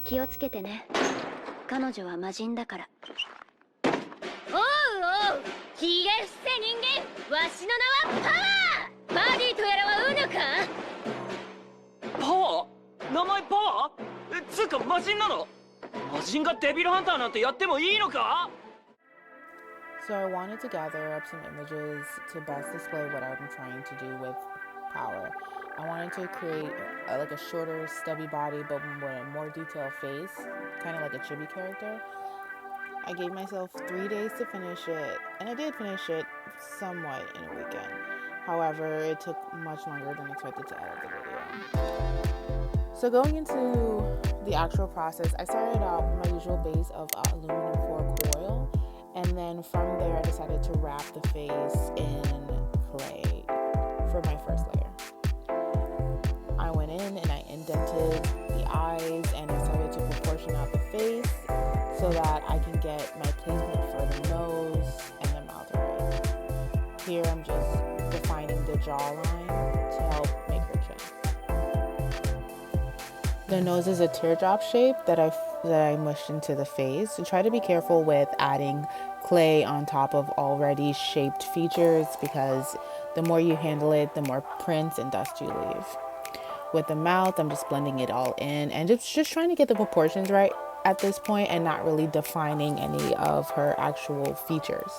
気をつけてね。彼女は魔人だから。おうおう、ひげ伏せ人間、わしの名はパワー。バディとやらはうぬか。パワー？名前パワー？つうか魔人なの？魔人がデビルハンターなんてやってもいいのか？ So I wanted to gather up some images to best display what I'm trying to do with power. I wanted to create like a shorter, stubby body, but with a more detailed face, kind of like a chibi character. I gave myself 3 days to finish it, and I did finish it somewhat in a weekend. However, it took much longer than expected to edit the video. So going into the actual process, I started out with my usual base of aluminum foil, and then from there I decided to wrap the face in clay for my first layer. I went in and I indented the eyes and I started to proportion out the face so that I can get my placement for the nose and the mouth right. Here I'm just defining the jawline to help make her chin. The nose is a teardrop shape that I mushed into the face. So try to be careful with adding clay on top of already shaped features because the more you handle it, the more prints and dust you leave. With the mouth, I'm just blending it all in and just trying to get the proportions right at this point and not really defining any of her actual features.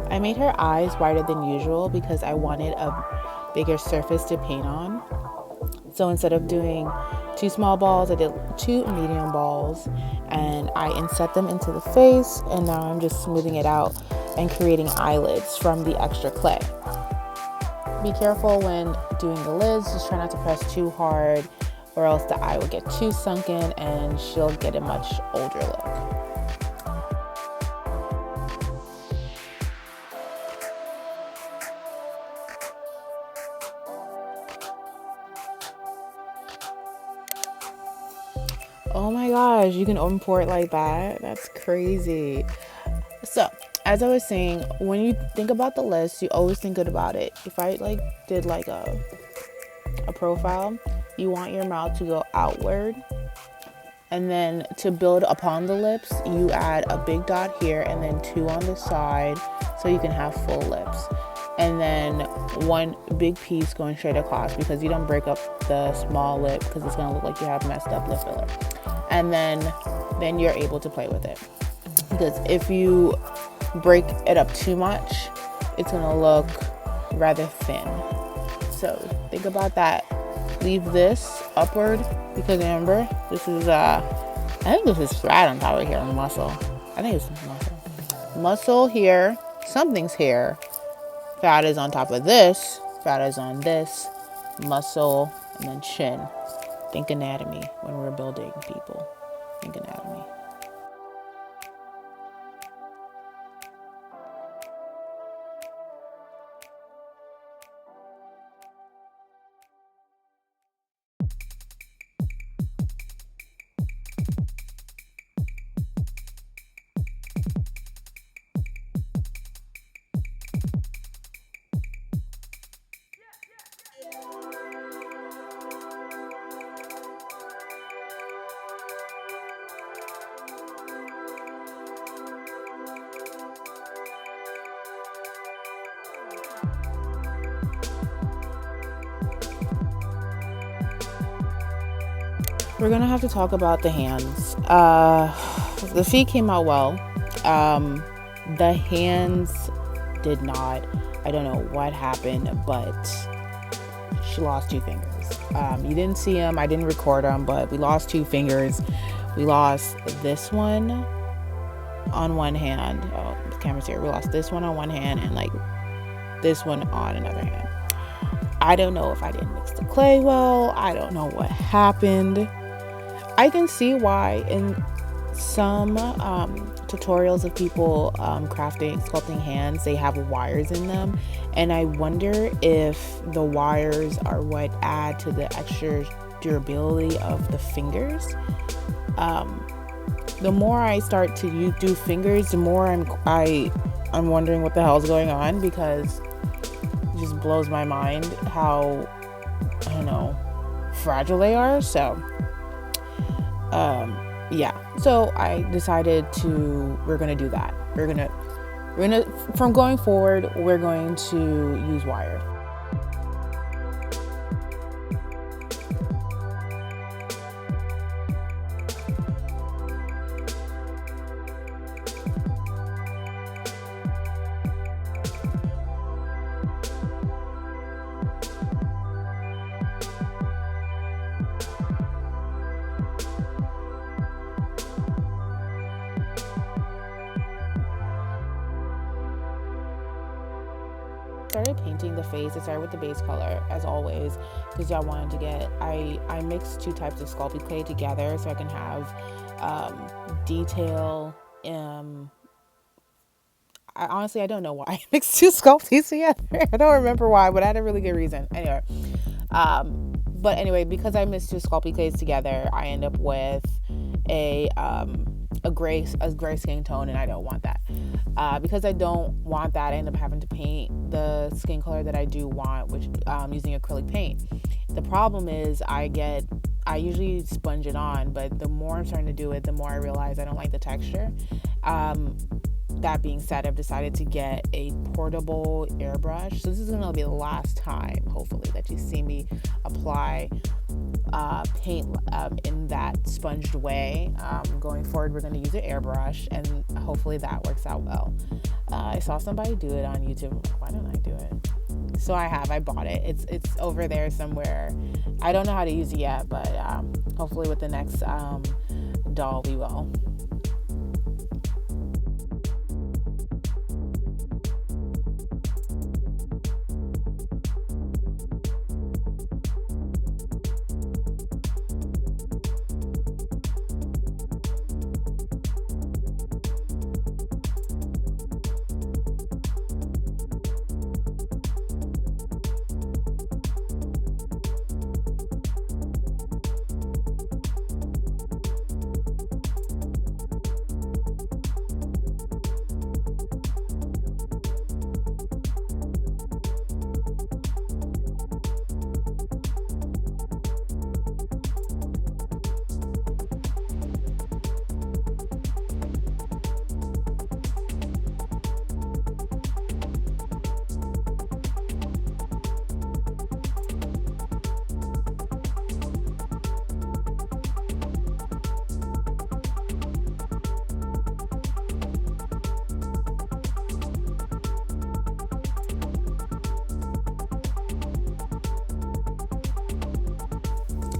I made her eyes wider than usual because I wanted a bigger surface to paint on. So instead of doing 2 small balls, I did 2 medium balls and I inset them into the face, and now I'm just smoothing it out and creating eyelids from the extra clay. Be careful when doing the lids, just try not to press too hard or else the eye will get too sunken and she'll get a much older look. Oh my gosh, you can import like that? That's crazy. So, as I was saying, when you think about the list, you always think good about it. If I did a profile, you want your mouth to go outward. And then to build upon the lips, you add a big dot here and then 2 on the side so you can have full lips. And then 1 big piece going straight across because you don't break up the small lip because it's going to look like you have messed up lip filler. And then you're able to play with it. Because if you break it up too much, it's going to look rather thin. So think about that. Leave this upward because remember, this is I think this is fat on top of here on the muscle. I think it's muscle. Muscle here, something's here. Fat is on top of this, fat is on this, muscle, and then chin. Think anatomy when we're building people. Think anatomy. We're gonna have to talk about the hands. The feet came out well. The hands did not. I don't know what happened, but she lost 2 fingers. You didn't see them. I didn't record them, but we lost 2 fingers. We lost this one on one hand. Oh, the camera's here. We lost this one on one hand and this one on another hand. I don't know if I didn't mix the clay well. I don't know what happened. I can see why in some tutorials of people sculpting hands, they have wires in them, and I wonder if the wires are what add to the extra durability of the fingers. The more I start to do fingers, the more I'm wondering what the hell's going on, because just blows my mind how, I don't know, fragile they are. So yeah, so I decided we're gonna do that. We're gonna from going forward, we're going to use wire. Started painting the face. I started with the base color as always because I wanted to get, I mixed two types of Sculpey clay together so I can have detail. I don't know why I mixed two Sculpties together. I don't remember why, but I had a really good reason. Anyway, but anyway, because I mixed two Sculpey clays together, I end up with a gray skin tone, and I don't want that. Because I don't want that, I end up having to paint the skin color that I do want, which using acrylic paint. The problem is I usually sponge it on, but the more I'm starting to do it, the more I realize I don't like the texture. That being said, I've decided to get a portable airbrush. So this is going to be the last time, hopefully, that you see me apply paint in that sponged way. Going forward, we're going to use an airbrush, and hopefully that works out well. I saw somebody do it on YouTube. Why don't I do it? So I bought it. It's over there somewhere. I don't know how to use it yet, but hopefully with the next doll we will.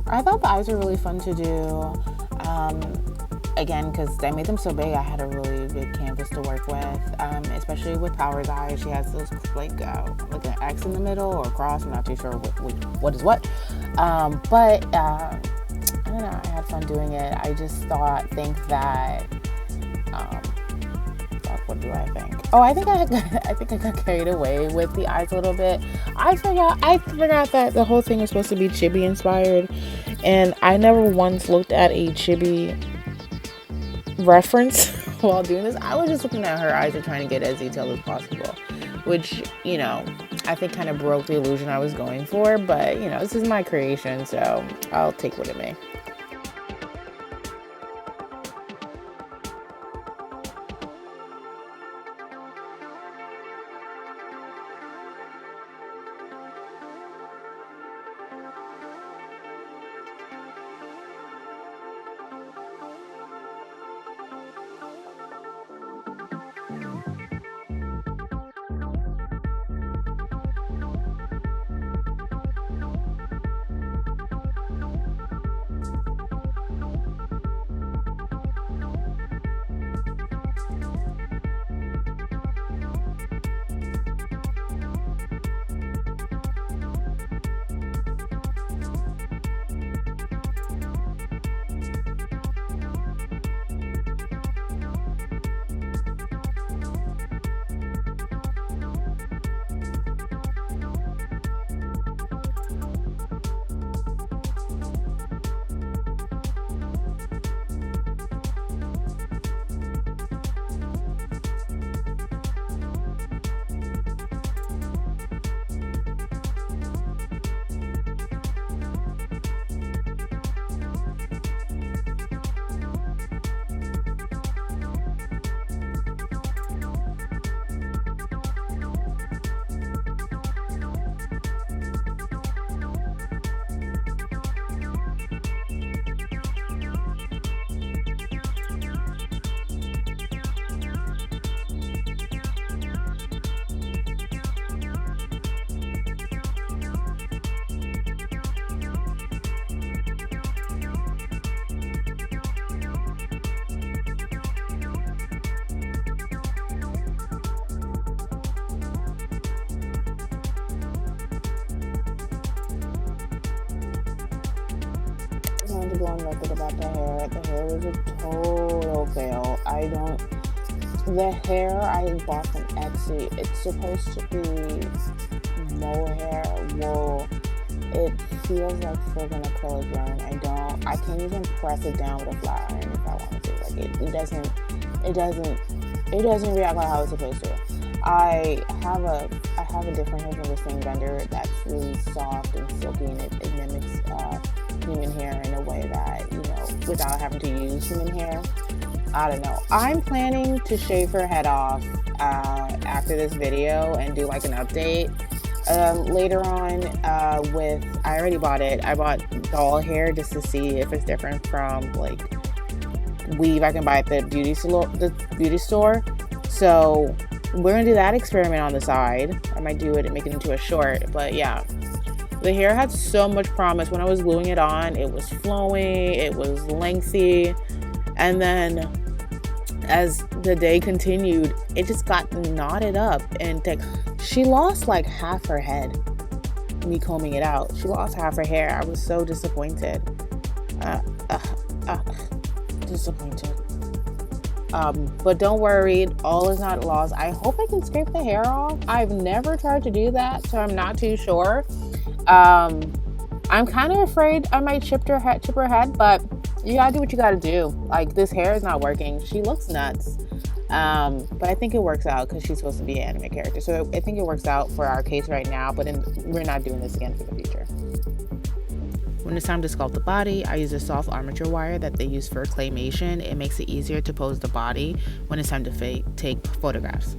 I thought the eyes were really fun to do. Again, because I made them so big, I had a really big canvas to work with, especially with Power's eyes. She has those like an X in the middle or a cross. I'm not too sure what is what. But I don't know. I had fun doing it. I just think that. What do I think? Oh, I think I got carried away with the eyes a little bit. I forgot that the whole thing was supposed to be Chibi inspired, and I never once looked at a Chibi reference while doing this. I was just looking at her eyes and trying to get as detailed as possible, which, you know, I think kind of broke the illusion I was going for. But, you know, this is my creation, so I'll take what it may. want to go on record about the hair. The hair was a total fail. The hair I bought from Etsy, it's supposed to be mohair, wool. It feels like friggin' acrylic yarn. I can't even press it down with a flat iron if I want to. Like it doesn't react like how it's supposed to. I have a different hair from the same vendor that's really soft and silky, and it mimics human hair in a way that, without having to use human hair. I don't know. I'm planning to shave her head off after this video and do like an update. Later on, I already bought it. I bought doll hair just to see if it's different from like weave I can buy at the beauty store. So we're gonna do that experiment on the side. I might do it and make it into a short, but yeah. The hair had so much promise. When I was gluing it on, it was flowing, it was lengthy, and then as the day continued, it just got knotted up, and she lost like half her head. Me combing it out, she lost half her hair. I was so disappointed. Disappointed. But don't worry, all is not lost. I hope I can scrape the hair off. I've never tried to do that, so I'm not too sure. I'm kind of afraid I might chip her head, but you gotta do what you gotta do. Like, this hair is not working. She looks nuts. But I think it works out because she's supposed to be an anime character. So I think it works out for our case right now, but we're not doing this again for the future. When it's time to sculpt the body, I use a soft armature wire that they use for claymation. It makes it easier to pose the body when it's time to take photographs.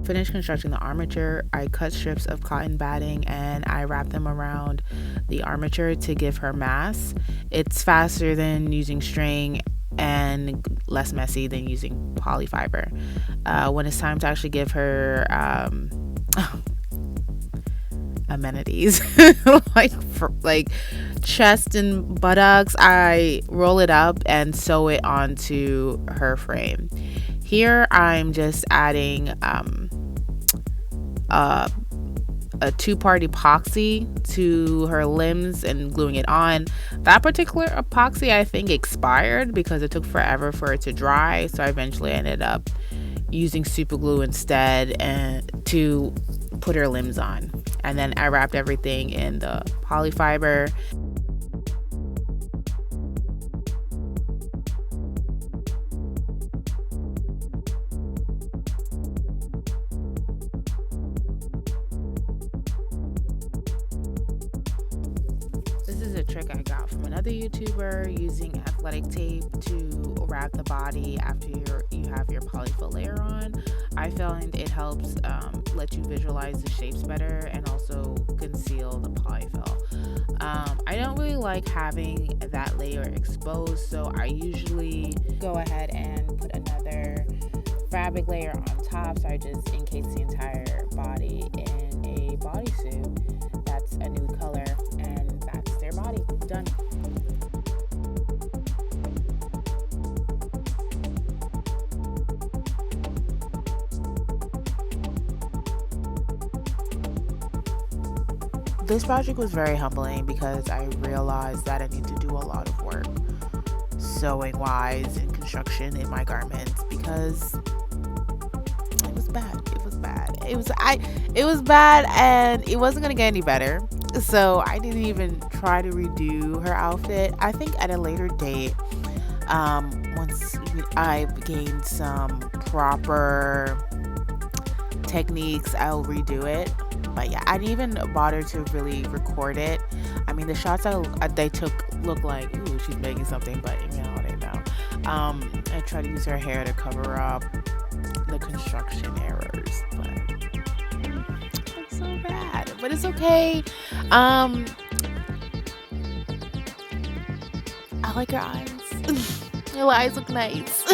Finished constructing the armature, I cut strips of cotton batting and I wrap them around the armature to give her mass. It's faster than using string and less messy than using polyfiber. When it's time to actually give her amenities like chest and buttocks, I roll it up and sew it onto her frame. Here I'm just adding a two-part epoxy to her limbs and gluing it on. That particular epoxy I think expired because it took forever for it to dry, so I eventually ended up using super glue instead and to put her limbs on. And then I wrapped everything in the polyfiber. This is a trick I got from another YouTuber, using athletic tape to wrap the body after you have your polyfill layer on. I found it helps let you visualize the shapes better and also conceal the polyfill. I don't really like having that layer exposed, so I usually go ahead and put another fabric layer on top, so I just encase the entire body in a bodysuit that's a nude color, and that's their body done. This project was very humbling because I realized that I need to do a lot of work sewing wise and construction in my garments because it was bad. It was bad and it wasn't gonna get any better. So I didn't even try to redo her outfit. I think at a later date, once I've gained some proper techniques, I'll redo it. But yeah, I didn't even bother to really record it. I mean, the shots they took look like, ooh, she's making something, but I didn't know. I tried to use her hair to cover up the construction errors, but it's so bad. But it's okay. I like her eyes. Her eyes look nice.